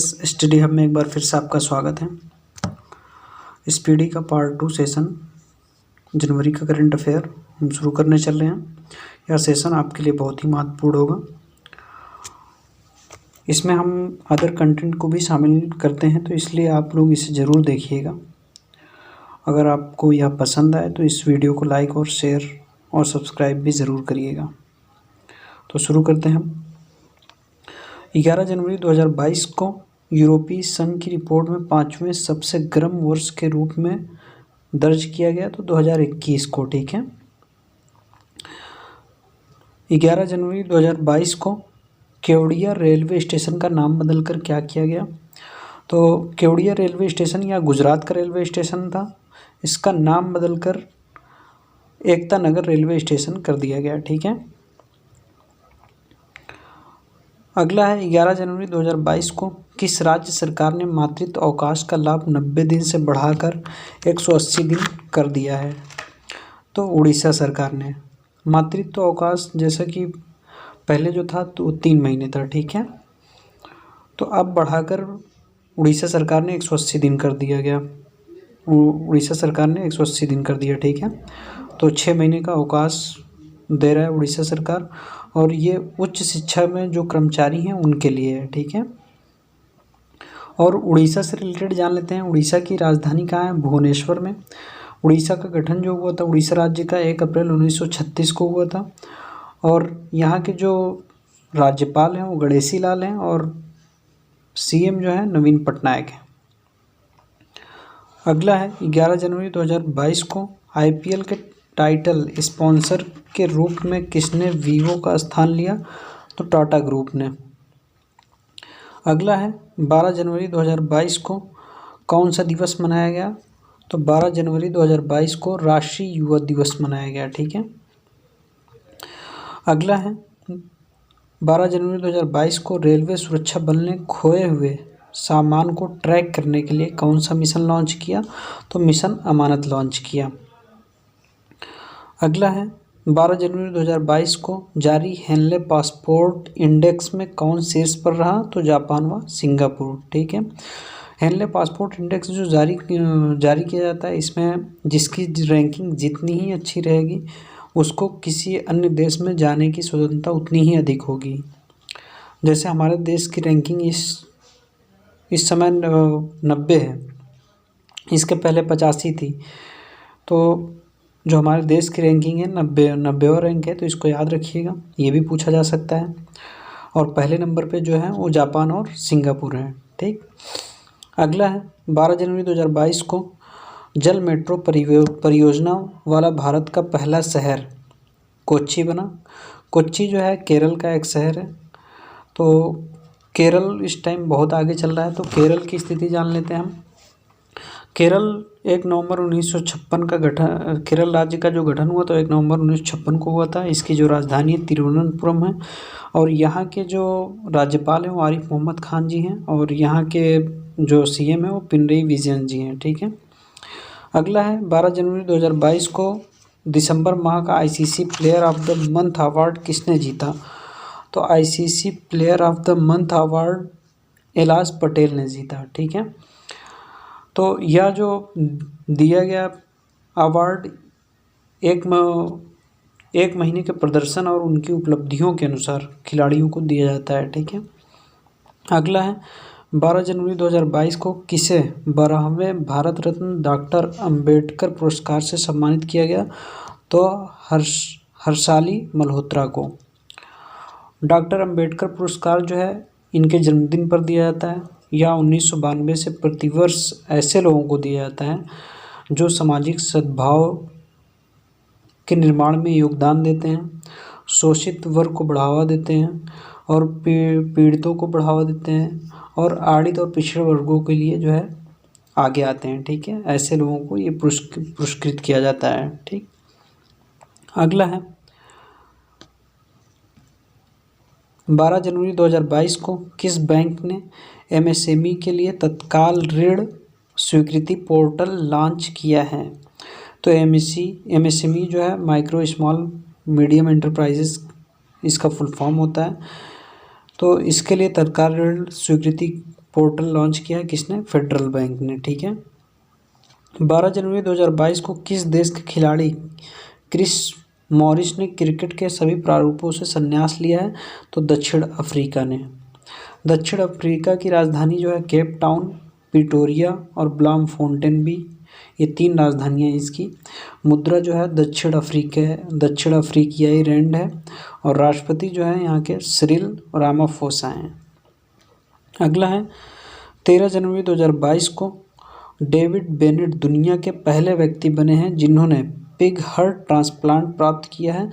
Study hub में एक बार फिर से आपका स्वागत है। स्पीडी का पार्ट 2 सेशन जनवरी का करंट अफेयर हम शुरू करने चल रहे हैं। यह सेशन आपके लिए बहुत ही महत्वपूर्ण होगा। इसमें हम अदर कंटेंट को भी शामिल करते हैं, तो इसलिए आप लोग इसे ज़रूर देखिएगा। अगर आपको यह पसंद आए तो इस वीडियो को लाइक और शेयर और सब्सक्राइब भी ज़रूर करिएगा। तो शुरू करते हैं हम। 11 जनवरी 2022 को यूरोपीय संघ की रिपोर्ट में 5वें सबसे गर्म वर्ष के रूप में दर्ज किया गया, तो 2021 को, ठीक है। 11 जनवरी 2022 को केवड़िया रेलवे स्टेशन का नाम बदलकर क्या किया गया? तो केवड़िया रेलवे स्टेशन या गुजरात का रेलवे स्टेशन था, इसका नाम बदलकर एकता नगर रेलवे स्टेशन कर दिया गया, ठीक है। अगला है 11 जनवरी 2022 को किस राज्य सरकार ने मातृत्व अवकाश का लाभ 90 दिन से बढ़ाकर 180 दिन कर दिया है? तो उड़ीसा सरकार ने। मातृत्व अवकाश जैसा कि पहले जो था तो 3 महीने था, ठीक है, तो अब बढ़ाकर उड़ीसा सरकार ने 180 दिन कर दिया गया। उड़ीसा सरकार ने 180 दिन कर दिया, ठीक है। तो 6 महीने का अवकाश दे रहा है उड़ीसा सरकार, और ये उच्च शिक्षा में जो कर्मचारी हैं उनके लिए है, ठीक है। और उड़ीसा से रिलेटेड जान लेते हैं। उड़ीसा की राजधानी कहाँ है? भुवनेश्वर में। उड़ीसा का गठन जो हुआ था उड़ीसा राज्य का 1 अप्रैल 1936 को हुआ था, और यहाँ के जो राज्यपाल हैं वो गणेशी लाल हैं, और सीएम जो है नवीन पटनायक है। अगला है 11 जनवरी 2022 को आईपीएल के टाइटल स्पॉन्सर के रूप में किसने वीवो का स्थान लिया? तो टाटा ग्रुप ने। अगला है 12 जनवरी 2022 को कौन सा दिवस मनाया गया? तो 12 जनवरी 2022 को राष्ट्रीय युवा दिवस मनाया गया, ठीक है। अगला है 12 जनवरी 2022 को रेलवे सुरक्षा बल ने खोए हुए सामान को ट्रैक करने के लिए कौन सा मिशन लॉन्च किया? तो मिशन अमानत लॉन्च किया। अगला है 12 जनवरी 2022 को जारी हेनले पासपोर्ट इंडेक्स में कौन शीर्ष पर रहा? तो जापान व सिंगापुर, ठीक है। हेनले पासपोर्ट इंडेक्स जो जारी किया जाता है, इसमें जिसकी रैंकिंग जितनी ही अच्छी रहेगी उसको किसी अन्य देश में जाने की स्वतंत्रता उतनी ही अधिक होगी। जैसे हमारे देश की रैंकिंग इस समय 90 है, इसके पहले 85 थी। तो जो हमारे देश की रैंकिंग है 90वां रैंक है, तो इसको याद रखिएगा, ये भी पूछा जा सकता है। और पहले नंबर पे जो है वो जापान और सिंगापुर है, ठीक। अगला है 12 जनवरी 2022 को जल मेट्रो परियोजना वाला भारत का पहला शहर कोच्चि बना। कोच्चि जो है केरल का एक शहर है। तो केरल इस टाइम बहुत आगे चल रहा है, तो केरल की स्थिति जान लेते हैं हम। केरल 1 नवंबर 1956 का गठन, केरल राज्य का जो गठन हुआ तो 1 नवंबर 1956 को हुआ था। इसकी जो राजधानी है तिरुवनंतपुरम है, और यहाँ के जो राज्यपाल हैं वो आरिफ मोहम्मद खान जी हैं, और यहाँ के जो सीएम हैं वो पिनरई विजयन जी हैं, ठीक है। अगला है 12 जनवरी 2022 को दिसंबर माह का ICC player of the month award किसने जीता? तो ICC player of the month award alloys Patel ने जीता, ठीक है। तो यह जो दिया गया अवार्ड एक महीने के प्रदर्शन और उनकी उपलब्धियों के अनुसार खिलाड़ियों को दिया जाता है, ठीक है। अगला है 12 जनवरी 2022 को किसे 12वें भारत रत्न डॉक्टर अंबेडकर पुरस्कार से सम्मानित किया गया? तो हर्षाली मल्होत्रा को। डॉक्टर अंबेडकर पुरस्कार जो है इनके जन्मदिन पर दिया जाता है, या 1992 से प्रतिवर्ष ऐसे लोगों को दिया जाता है जो सामाजिक सद्भाव के निर्माण में योगदान देते हैं, शोषित वर्ग को बढ़ावा देते हैं, और पीड़ितों को बढ़ावा देते हैं, और आड़ित और पिछड़े वर्गों के लिए जो है आगे आते हैं, ठीक है। ऐसे लोगों को ये पुरस्कृत किया जाता है, ठीक। अगला है 12 जनवरी 2022 को किस बैंक ने एमएसएमई के लिए तत्काल ऋण स्वीकृति पोर्टल लॉन्च किया है? तो एमएसएमई जो है माइक्रो स्मॉल मीडियम एंटरप्राइजेस इसका फुल फॉर्म होता है। तो इसके लिए तत्काल ऋण स्वीकृति पोर्टल लॉन्च किया है किसने? फेडरल बैंक ने, ठीक है। 12 जनवरी 2022 को किस देश के खिलाड़ी क्रिस मॉरिस ने क्रिकेट के सभी प्रारूपों से संन्यास लिया है? तो दक्षिण अफ्रीका ने। दक्षिण अफ्रीका की राजधानी जो है केप टाउन, प्रिटोरिया और ब्लामफोंटेन भी, ये 3 राजधानियाँ इसकी। मुद्रा जो है दक्षिण अफ्रीकियाई रैंड है और राष्ट्रपति जो है यहाँ के सिरिल रामाफोसा हैं। अगला है 13 जनवरी 2022 को डेविड बेनेट दुनिया के पहले व्यक्ति बने हैं जिन्होंने पिग हार्ट ट्रांसप्लांट प्राप्त किया है।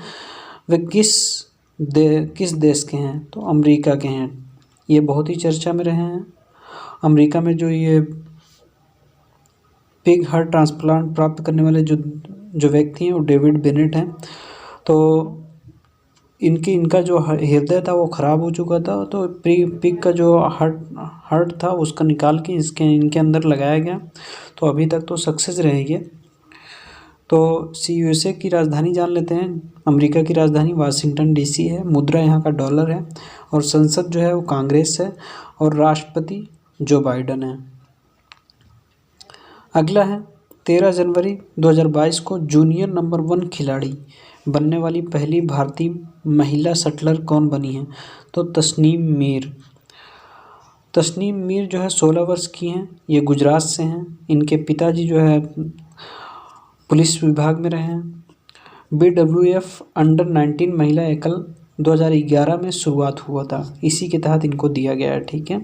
वे किस देश के हैं? तो अमेरिका के हैं। ये बहुत ही चर्चा में रहे हैं। अमेरिका में जो ये पिग हार्ट ट्रांसप्लांट प्राप्त करने वाले जो व्यक्ति हैं वो डेविड बेनेट हैं। तो इनका जो हृदय था वो ख़राब हो चुका था, तो पिग का जो हार्ट था उसका निकाल के इनके अंदर लगाया गया। तो अभी तक तो सक्सेस रहेगी। तो यूएसए की राजधानी जान लेते हैं। अमेरिका की राजधानी वाशिंगटन डीसी है। मुद्रा यहाँ का डॉलर है और संसद जो है वो कांग्रेस है और राष्ट्रपति जो बाइडन है। अगला है 13 जनवरी 2022 को जूनियर नंबर 1 खिलाड़ी बनने वाली पहली भारतीय महिला शटलर कौन बनी है? तो तस्नीम मीर। तस्नीम मीर जो है 16 वर्ष की हैं। ये गुजरात से हैं। इनके पिताजी जो है पुलिस विभाग में रहे हैं। BWF अंडर 19 महिला एकल 2011 में शुरुआत हुआ था, इसी के तहत इनको दिया गया है, ठीक है।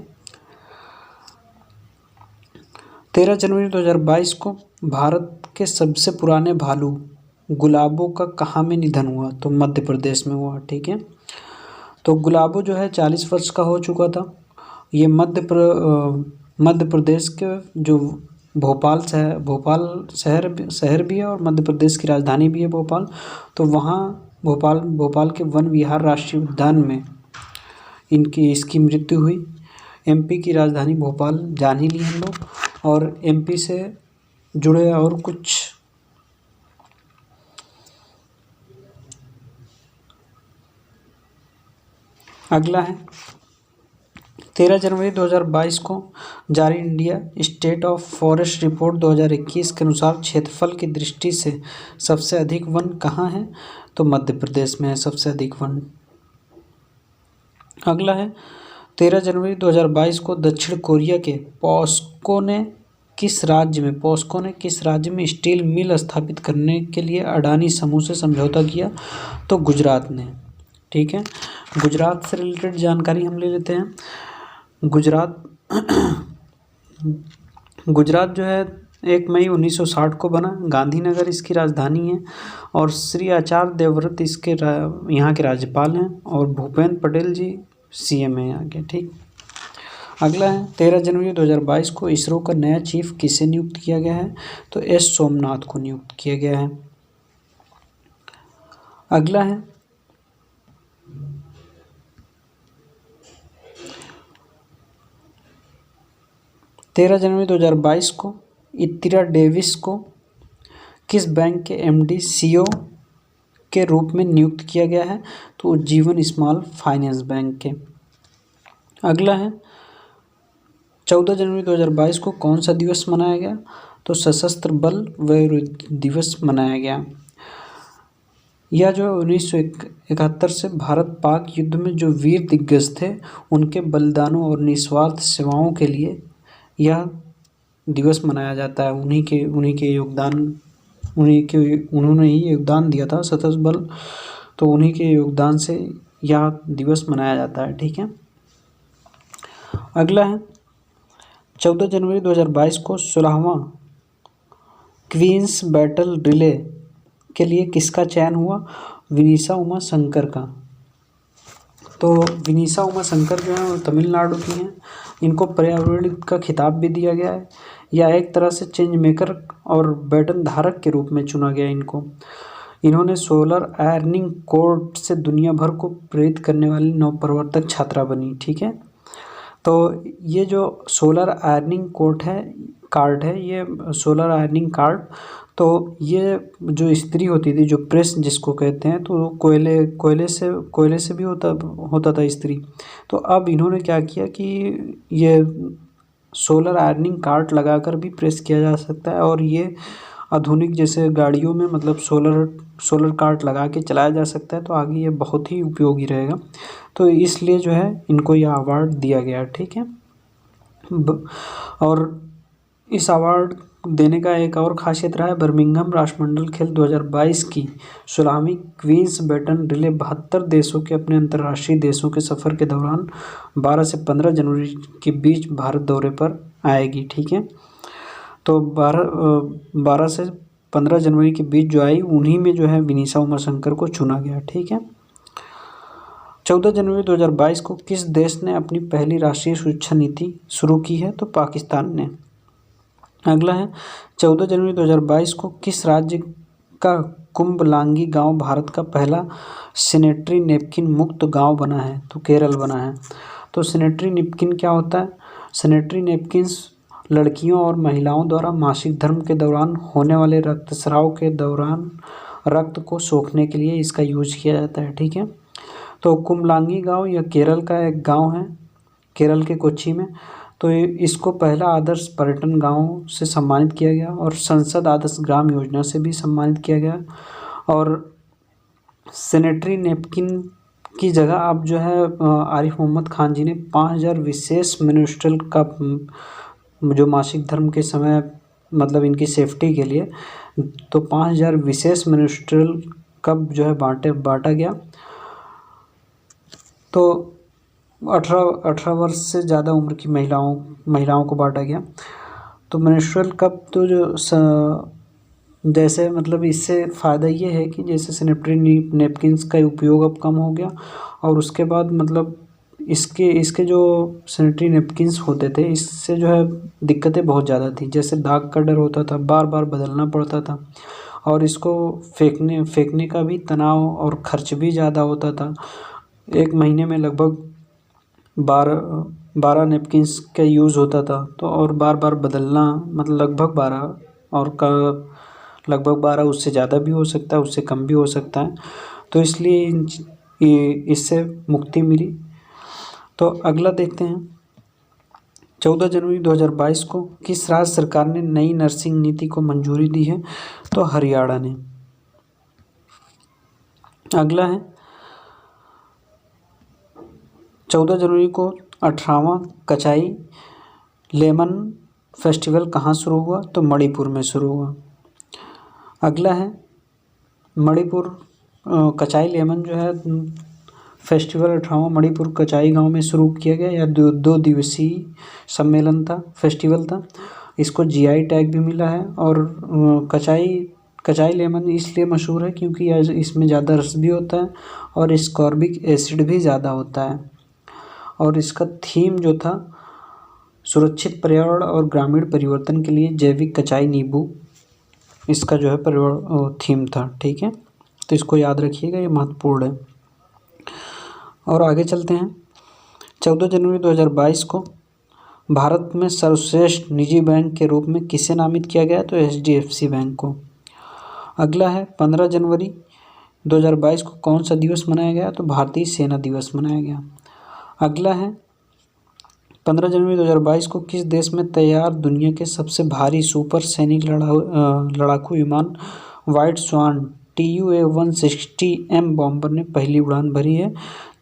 13 जनवरी 2022 को भारत के सबसे पुराने भालू गुलाबो का कहाँ में निधन हुआ? तो मध्य प्रदेश में हुआ, ठीक है। तो गुलाबो जो है 40 वर्ष का हो चुका था। ये मध्य प्रदेश के जो भोपाल शहर भी है और मध्य प्रदेश की राजधानी भी है भोपाल। तो वहाँ भोपाल के वन विहार राष्ट्रीय उद्यान में इसकी मृत्यु हुई। MP की राजधानी भोपाल जान ही लिए हम लोग, और MP से जुड़े और कुछ अगला है 13 जनवरी 2022 को जारी India state of forest report 2021 के अनुसार क्षेत्रफल की दृष्टि से सबसे अधिक वन कहाँ है? तो मध्य प्रदेश में है सबसे अधिक वन। अगला है 13 जनवरी 2022 को दक्षिण कोरिया के पॉस्को ने किस राज्य में स्टील मिल स्थापित करने के लिए अडानी समूह से समझौता किया? तो गुजरात ने, ठीक है। गुजरात से रिलेटेड जानकारी हम ले लेते हैं। गुजरात जो है 1 मई 1960 को बना। गांधीनगर इसकी राजधानी है और श्री आचार्य देवव्रत इसके यहाँ के राज्यपाल हैं और भूपेंद्र पटेल जी CM है यहाँ के, ठीक। अगला है 13 जनवरी 2022 को इसरो का नया चीफ किसे नियुक्त किया गया है? तो S सोमनाथ को नियुक्त किया गया है। अगला है 13 जनवरी 2022 को इत्तिरा डेविस को किस बैंक के MD CEO के रूप में नियुक्त किया गया है? तो उज्जीवन स्मॉल फाइनेंस बैंक के। अगला है 14 जनवरी 2022 को कौन सा दिवस मनाया गया? तो सशस्त्र बल वयोवृद्ध दिवस मनाया गया। यह जो 1971 से भारत पाक युद्ध में जो वीर दिग्गज थे उनके बलिदानों और निस्वार्थ सेवाओं के लिए यह दिवस मनाया जाता है। उन्होंने ही योगदान दिया था सशस्त्र बल, तो उन्हीं के योगदान से यह दिवस मनाया जाता है, ठीक है। अगला है 14 जनवरी 2022 को 16वां क्वींस बैटल रिले के लिए किसका चयन हुआ? विनीशा उमा शंकर का। तो विनीशा उमा शंकर जो है वो तमिलनाडु की हैं। इनको पर्यावरण का खिताब भी दिया गया है। या एक तरह से चेंज मेकर और बैटन धारक के रूप में चुना गया इनको। इन्होंने सोलर अर्निंग कोड से दुनिया भर को प्रेरित करने वाली नवप्रवर्तक छात्रा बनी, ठीक है। तो ये जो सोलर अर्निंग कार्ड है ये सोलर अर्निंग कार्ड, तो ये जो स्त्री होती थी, जो प्रेस जिसको कहते हैं, तो कोयले से भी होता था स्त्री। तो अब इन्होंने क्या किया कि ये सोलर आयरनिंग कार्ट लगाकर भी प्रेस किया जा सकता है, और ये आधुनिक जैसे गाड़ियों में मतलब सोलर कार्ट लगा के चलाया जा सकता है, तो आगे ये बहुत ही उपयोगी रहेगा। तो इसलिए जो है इनको यह अवार्ड दिया गया, ठीक है। और इस अवार्ड देने का एक और खासियत रहा है, बर्मिंघम राष्ट्रमंडल खेल 2022 की 16वीं क्वींस बैटन रिले 72 देशों के अपने अंतर्राष्ट्रीय देशों के सफ़र के दौरान 12 से 15 जनवरी के बीच भारत दौरे पर आएगी, ठीक है। तो 12 से 15 जनवरी के बीच जो आई, उन्हीं में जो है विनीशा उमाशंकर को चुना गया, ठीक है। 14 जनवरी 2022 को किस देश ने अपनी पहली राष्ट्रीय सुरक्षा नीति शुरू की है? तो पाकिस्तान ने। अगला है 14 जनवरी 2022 को किस राज्य का कुंभलांगी गांव भारत का पहला सैनिटरी नैपकिन मुक्त गांव बना है? तो केरल बना है। तो सैनिटरी नैपकिन क्या होता है? सैनिटरी नैपकिन्स लड़कियों और महिलाओं द्वारा मासिक धर्म के दौरान होने वाले रक्तस्राव के दौरान रक्त को सोखने के लिए इसका यूज किया जाता है, ठीक है। तो कुंभलांगी गांव यह केरल का एक गांव है, केरल के कोच्चि में। तो इसको पहला आदर्श पर्यटन गांव से सम्मानित किया गया, और संसद आदर्श ग्राम योजना से भी सम्मानित किया गया। और सैनिटरी नैपकिन की जगह अब जो है आरिफ मोहम्मद खान जी ने 5000 विशेष मेंस्ट्रुअल कप, जो मासिक धर्म के समय मतलब इनकी सेफ्टी के लिए, तो 5000 विशेष मेंस्ट्रुअल कप जो है बांटा गया। तो 18 वर्ष से ज़्यादा उम्र की महिलाओं को बांटा गया। तो मेंस्ट्रुअल कप तो जो जैसे मतलब इससे फ़ायदा ये है कि जैसे सैनिटरी नैपकिन्स का उपयोग अब कम हो गया, और उसके बाद मतलब इसके जो सैनिटरी नैपकिन्स होते थे, इससे जो है दिक्कतें बहुत ज़्यादा थी। जैसे दाग का डर होता था, बार बार बदलना पड़ता था, और इसको फेंकने का भी तनाव और खर्च भी ज़्यादा होता था। एक महीने में लगभग 12 नैपकिन्स का यूज़ होता था, तो और बार बार बदलना मतलब लगभग 12, और लगभग 12, उससे ज़्यादा भी हो सकता है, उससे कम भी हो सकता है। तो इसलिए इससे मुक्ति मिली। तो अगला देखते हैं, 14 जनवरी 2022 को किस राज्य सरकार ने नई नर्सिंग नीति को मंजूरी दी है? तो हरियाणा ने। अगला है 14 जनवरी को 18वां कचाई लेमन फेस्टिवल कहाँ शुरू हुआ? तो मणिपुर में शुरू हुआ। अगला है मणिपुर कचाई लेमन जो है फेस्टिवल 18वां मणिपुर कचाई गांव में शुरू किया गया। यह 2 दिवसीय सम्मेलन था, फेस्टिवल था। इसको जीआई टैग भी मिला है। और कचाई लेमन इसलिए मशहूर है क्योंकि इसमें ज़्यादा रस भी होता है, और एस्कॉर्बिक एसिड भी ज़्यादा होता है। और इसका थीम जो था, सुरक्षित पर्यावरण और ग्रामीण परिवर्तन के लिए जैविक कचाई नींबू, इसका जो है पर्यावरण थीम था, ठीक है। तो इसको याद रखिएगा, ये महत्वपूर्ण है। और आगे चलते हैं, 14 जनवरी 2022 को भारत में सर्वश्रेष्ठ निजी बैंक के रूप में किसे नामित किया गया? तो HDFC बैंक को। अगला है 15 जनवरी 2022 को कौन सा दिवस मनाया गया? तो भारतीय सेना दिवस मनाया गया। अगला है 15 जनवरी 2022 को किस देश में तैयार दुनिया के सबसे भारी सुपर सैनिक लड़ाकू विमान व्हाइट स्वान TUA-160M बॉम्बर ने पहली उड़ान भरी है?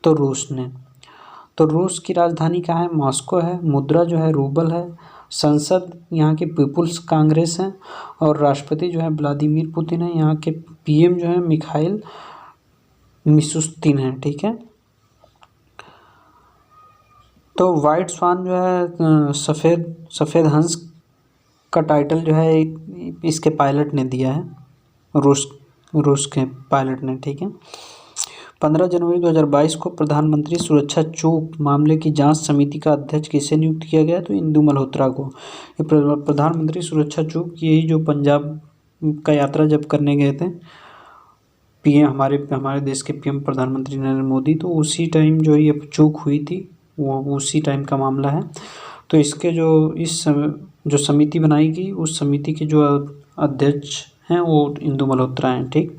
तो रूस ने। तो रूस की राजधानी कहाँ है? मॉस्को है। मुद्रा जो है रूबल है। संसद यहाँ के पीपुल्स कांग्रेस है, और राष्ट्रपति जो है व्लादिमीर पुतिन है। यहाँ के PM जो है मिखाइल मिशुस्तिन है, ठीक है। तो वाइट स्वान जो है सफ़ेद हंस का टाइटल जो है इसके पायलट ने दिया है, रूस के पायलट ने, ठीक है। 15 जनवरी 2022 को प्रधानमंत्री सुरक्षा चूक मामले की जांच समिति का अध्यक्ष किसे नियुक्त किया गया? तो इंदु मल्होत्रा को। ये प्रधानमंत्री सुरक्षा चूक, यही जो पंजाब का यात्रा जब करने गए थे PM, हमारे देश के PM प्रधानमंत्री नरेंद्र मोदी, तो उसी टाइम जो ये चूक हुई थी, वो उसी टाइम का मामला है। तो इसके जो समिति बनाई गई, उस समिति के जो अध्यक्ष हैं वो इंदु मल्होत्रा हैं, ठीक।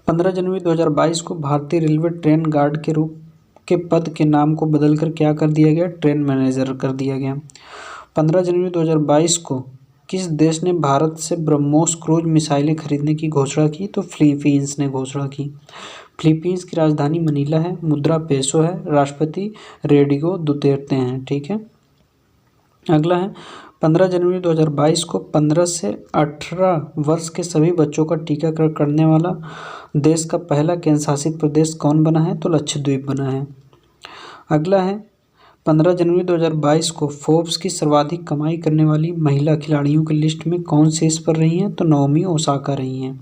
15 जनवरी 2022 को भारतीय रेलवे ट्रेन गार्ड के पद के नाम को बदलकर क्या कर दिया गया? ट्रेन मैनेजर कर दिया गया। 15 जनवरी 2022 को किस देश ने भारत से ब्रह्मोस क्रूज मिसाइलें खरीदने की घोषणा की? तो फिलीपींस ने घोषणा की। फिलीपींस की राजधानी मनीला है, मुद्रा पेसो है, राष्ट्रपति रोड्रिगो दुतेर्ते हैं। ठीक है। अगला है 15 जनवरी 2022 को 15 से 18 वर्ष के सभी बच्चों का टीकाकरण करने वाला देश का पहला केंद्र शासित प्रदेश कौन बना है? तो लक्षद्वीप बना है। अगला है 15 जनवरी 2022 को फोर्ब्स की सर्वाधिक कमाई करने वाली महिला खिलाड़ियों की लिस्ट में कौन शीर्ष पर रही हैं? तो नाओमी ओसाका रही हैं।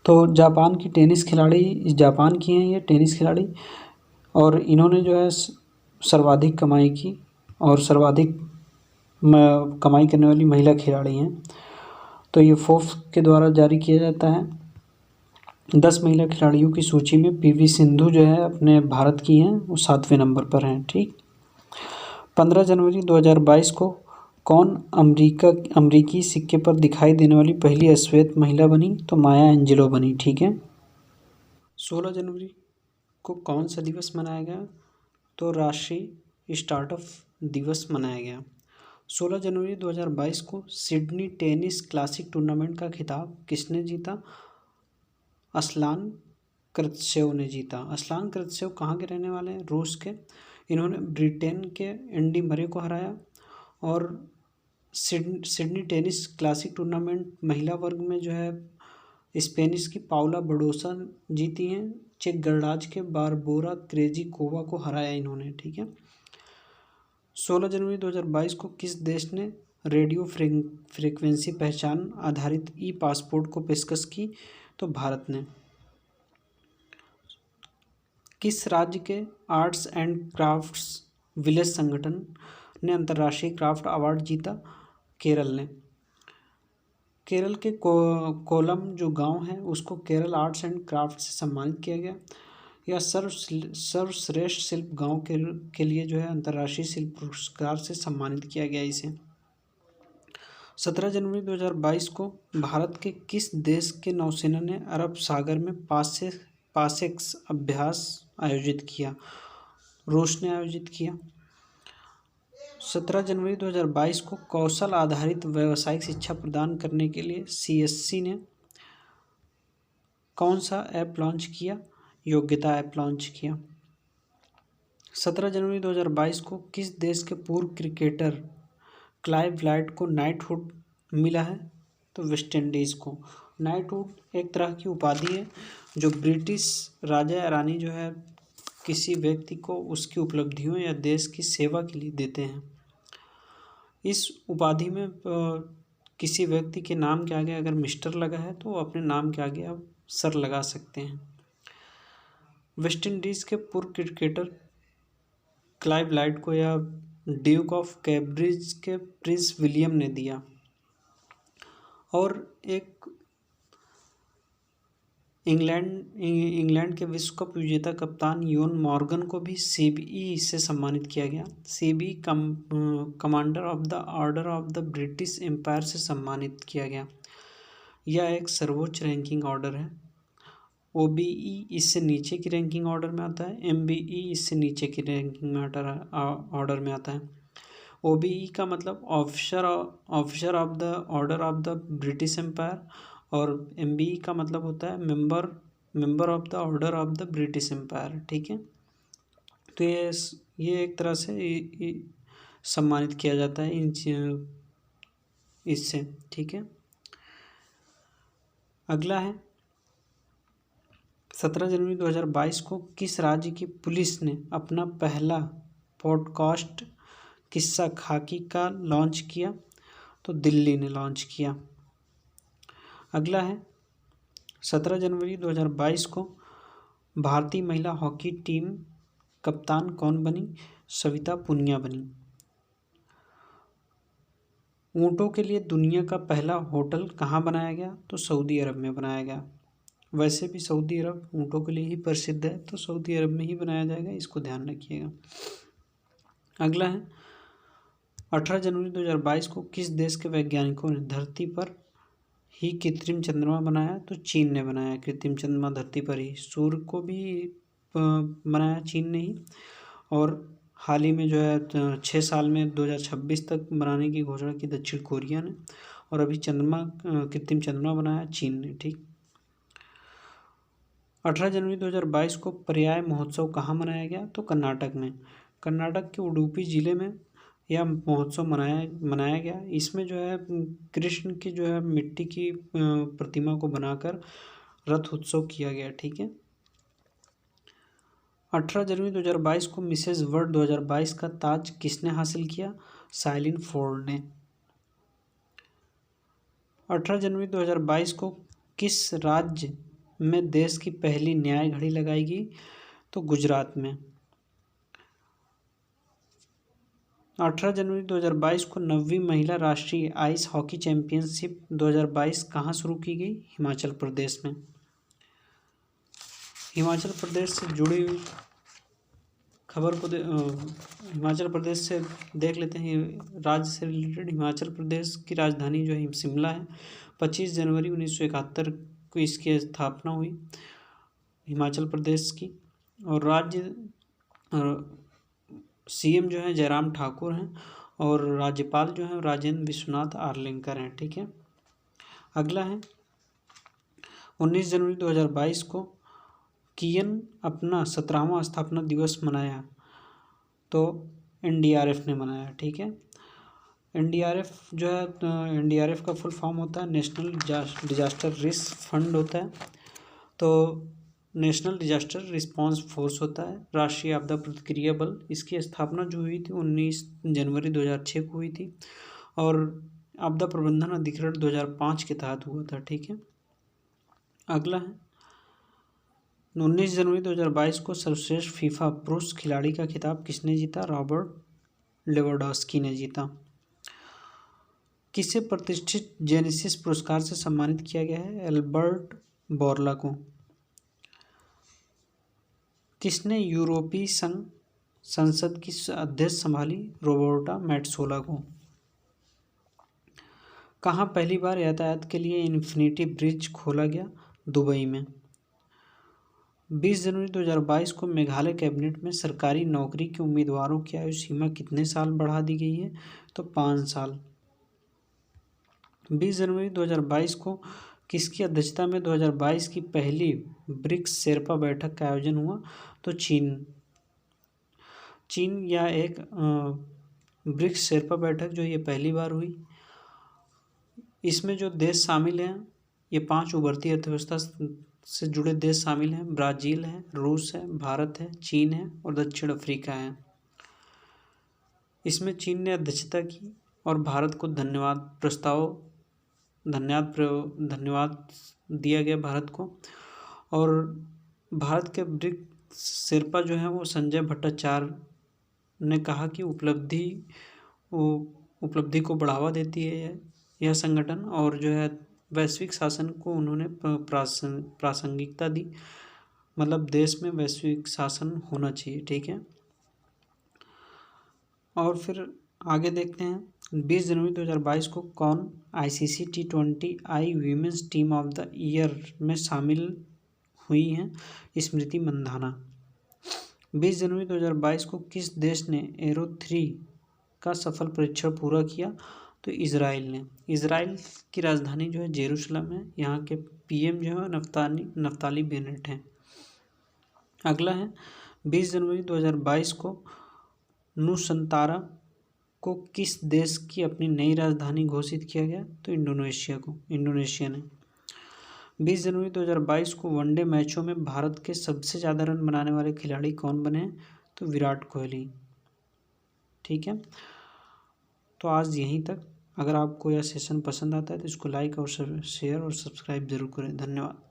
तो जापान की टेनिस खिलाड़ी, जापान की हैं ये टेनिस खिलाड़ी, और इन्होंने जो है सर्वाधिक कमाई की और सर्वाधिक कमाई करने वाली महिला खिलाड़ी हैं। तो ये फोर्ब्स के द्वारा जारी किया जाता है। 10 महिला खिलाड़ियों की सूची में पीवी सिंधु जो है अपने भारत की हैं, वो 7वें नंबर पर हैं। ठीक। 15 जनवरी 2022 को कौन अमरीकी सिक्के पर दिखाई देने वाली पहली श्वेत महिला बनी? तो माया एंजेलो बनी। ठीक है। 16 जनवरी को कौन सा दिवस मनाया गया? तो राष्ट्रीय स्टार्टअप दिवस मनाया गया। 16 जनवरी 2022 को सिडनी टेनिस क्लासिक टूर्नामेंट का खिताब किसने जीता? असलान कृत्सेव ने जीता। असलान कृत्सेव कहाँ के रहने वाले हैं? रूस के। इन्होंने ब्रिटेन के एंडी मरे को हराया और सिडनी टेनिस क्लासिक टूर्नामेंट महिला वर्ग में जो है स्पेनिश की पाउला बडोसा जीती हैं। चेक गणराज्य के बारबोरा क्रेजिकोवा को हराया इन्होंने। ठीक है। 16 जनवरी 2022 को किस देश ने रेडियो फ्रीक्वेंसी पहचान आधारित ई पासपोर्ट को पेशकश की? तो भारत ने। किस राज्य के आर्ट्स एंड क्राफ्ट्स विलेज संगठन ने अंतर्राष्ट्रीय क्राफ्ट अवार्ड जीता? केरल ने। केरल के कोलम जो गांव है उसको केरल आर्ट्स एंड क्राफ्ट से सम्मानित किया गया। यह सर्वश्रेष्ठ शिल्प गांव के लिए जो है अंतर्राष्ट्रीय शिल्प पुरस्कार से सम्मानित किया गया इसे। 17 जनवरी 2022 को भारत के किस देश के नौसेना ने अरब सागर में पासेक्स अभ्यास आयोजित किया? रूस ने आयोजित किया। 17 जनवरी 2022 को कौशल आधारित व्यावसायिक शिक्षा प्रदान करने के लिए CSC ने कौन सा ऐप लॉन्च किया? योग्यता ऐप लॉन्च किया। 17 जनवरी 2022 को किस देश के पूर्व क्रिकेटर क्लाइव लाइट को नाइटहुड मिला है? तो वेस्ट इंडीज़ को। नाइटहुड एक तरह की उपाधि है जो ब्रिटिश राजा या रानी जो है किसी व्यक्ति को उसकी उपलब्धियों या देश की सेवा के लिए देते हैं। इस उपाधि में किसी व्यक्ति के नाम के आगे अगर मिस्टर लगा है तो अपने नाम के आगे आप सर लगा सकते हैं। वेस्ट इंडीज़ के पूर्व क्रिकेटर क्लाइव लाइट को या ड्यूक ऑफ कैम्ब्रिज के प्रिंस विलियम ने दिया। और एक इंग्लैंड के विश्व कप विजेता कप्तान योन मॉर्गन को भी CBE से सम्मानित किया गया। CBE commander of the order of the British Empire से सम्मानित किया गया। यह एक सर्वोच्च रैंकिंग ऑर्डर है। OBE इससे नीचे की रैंकिंग ऑर्डर में आता है। MBE इससे नीचे की रैंकिंग ऑर्डर में आता है। OBE का मतलब officer of the order of the British Empire और MBE का मतलब होता है member of the order of the British Empire. ठीक है। तो ये एक तरह से सम्मानित किया जाता है इससे। ठीक है। अगला है 17 जनवरी 2022 को किस राज्य की पुलिस ने अपना पहला पॉडकास्ट किस्सा खाकी का लॉन्च किया? तो दिल्ली ने लॉन्च किया। अगला है 17 जनवरी 2022 को भारतीय महिला हॉकी टीम कप्तान कौन बनी? सविता पुनिया बनी। ऊँटों के लिए दुनिया का पहला होटल कहाँ बनाया गया? तो सऊदी अरब में बनाया गया। वैसे भी सऊदी अरब ऊँटों के लिए ही प्रसिद्ध है, तो सऊदी अरब में ही बनाया जाएगा, इसको ध्यान रखिएगा। अगला है 18 जनवरी 2022 को किस देश के वैज्ञानिकों ने धरती पर ही कृत्रिम चंद्रमा बनाया? तो चीन ने बनाया कृत्रिम चंद्रमा धरती पर ही। सूर्य को भी बनाया चीन ने ही, और हाल ही में जो है 6 साल में 2026 तक बनाने की घोषणा की दक्षिण कोरिया ने, और अभी कृत्रिम चंद्रमा बनाया चीन ने। ठीक, 18 जनवरी 2022 को पर्याय महोत्सव कहाँ मनाया गया? तो कर्नाटक में। कर्नाटक के उडुपी जिले में यह महोत्सव मनाया गया। इसमें जो है कृष्ण की जो है मिट्टी की प्रतिमा को बनाकर रथ उत्सव किया गया। ठीक है, 18 जनवरी 2022 को मिसेज वर्ल्ड 2022 का ताज किसने हासिल किया? साइलिन फोर्ड ने। 18 जनवरी 2022 को किस राज्य में देश की पहली न्याय घड़ी लगाई गई? तो गुजरात में। 18 जनवरी 2022 को 9वीं महिला राष्ट्रीय आइस हॉकी चैंपियनशिप 2022 कहाँ शुरू की गई? हिमाचल प्रदेश में। हिमाचल प्रदेश से जुड़ी हुई खबर को हिमाचल प्रदेश से देख लेते हैं। राज्य से रिलेटेड हिमाचल प्रदेश की राजधानी जो है शिमला है। 25 जनवरी 1971 को इसकी स्थापना हुई हिमाचल प्रदेश की, और राज्य सीएम जो है जयराम ठाकुर हैं, और राज्यपाल जो है राजेंद्र विश्वनाथ आर्लेकर हैं। ठीक है, अगला है 19 जनवरी 2022 को कियन अपना 17वां स्थापना दिवस मनाया, तो एनडीआरएफ ने मनाया। ठीक है, एनडीआरएफ जो है एनडीआरएफ का फुल फॉर्म होता है नेशनल डिजास्टर रिस्क फंड होता है, तो नेशनल डिजास्टर रिस्पांस फोर्स होता है। राष्ट्रीय आपदा प्रतिक्रिया बल, इसकी स्थापना जो हुई थी 19 जनवरी 2006 को हुई थी, और आपदा प्रबंधन अधिकरण 2005 के तहत हुआ था। ठीक है, अगला है 19 जनवरी 2022 को सर्वश्रेष्ठ फीफा पुरुष खिलाड़ी का खिताब किसने जीता? रॉबर्ट लेवेंडोस्की ने जीता। किसे प्रतिष्ठित जेनेसिस पुरस्कार से सम्मानित किया गया है? एल्बर्ट बोरला को। किसने यूरोपीय संसद की अध्यक्ष संभाली? रोबर्टा मेट्सोला को। कहाँ पहली बार यातायात के लिए इन्फिनिटी ब्रिज खोला गया? दुबई में। 20 जनवरी 2022 को मेघालय कैबिनेट में सरकारी नौकरी के उम्मीदवारों की आयु सीमा कितने साल बढ़ा दी गई है? तो 5 साल। 20 जनवरी 2022 को किसकी अध्यक्षता में 2022 की पहली ब्रिक्स शेर्पा बैठक का आयोजन हुआ? तो चीन या एक ब्रिक्स शेर्पा बैठक जो ये पहली बार हुई। इसमें जो देश शामिल हैं, ये 5 उभरती अर्थव्यवस्था से जुड़े देश शामिल हैं। ब्राज़ील है, रूस है, भारत है, चीन है और दक्षिण अफ्रीका है। इसमें चीन ने अध्यक्षता की और भारत को धन्यवाद दिया गया भारत को। और भारत के ब्रिक्स शेर्पा जो है वो संजय भट्टाचार्य ने कहा कि उपलब्धि को बढ़ावा देती है यह संगठन, और जो है वैश्विक शासन को उन्होंने प्रासंगिकता दी, मतलब देश में वैश्विक शासन होना चाहिए। ठीक है, और फिर आगे देखते हैं 20 जनवरी 2022 को कौन ICC T20I women's team of the year में शामिल हुई हैं? स्मृति मंधाना। 20 जनवरी 2022 को किस देश ने एरो 3 का सफल परीक्षण पूरा किया? तो इजराइल ने। इजराइल की राजधानी जो है जेरूशलम है। यहाँ के पीएम जो है नफ्ताली बेनेट हैं। अगला है 20 जनवरी 2022 को नुसंतारा को किस देश की अपनी नई राजधानी घोषित किया गया? तो इंडोनेशिया ने। 20 जनवरी 2022 को वनडे मैचों में भारत के सबसे ज़्यादा रन बनाने वाले खिलाड़ी कौन बने? तो विराट कोहली। ठीक है, तो आज यहीं तक। अगर आपको यह सेशन पसंद आता है तो इसको लाइक और शेयर और सब्सक्राइब जरूर करें। धन्यवाद।